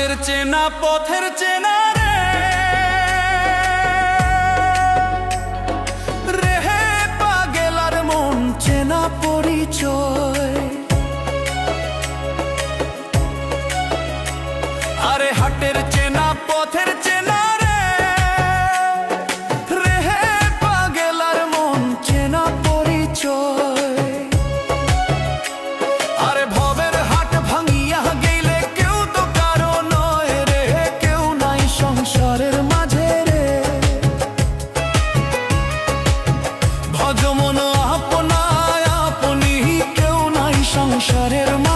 হাটের চেনা পথের চেনা রে হে পাগেলার মন চেনা পরিচয়। আরে হাটের চেনা পথের চেনা রে হে পাগেলার মন চেনা পরিচয়। আরে ভবের হাট ভাঙিয়া গেলে কেউ তো কারো নয় রে, কেউ নাই সংসারের মাঝে রে। ভজমন আপনায় আপনি, কেউ নাই সংসারের মাঝে।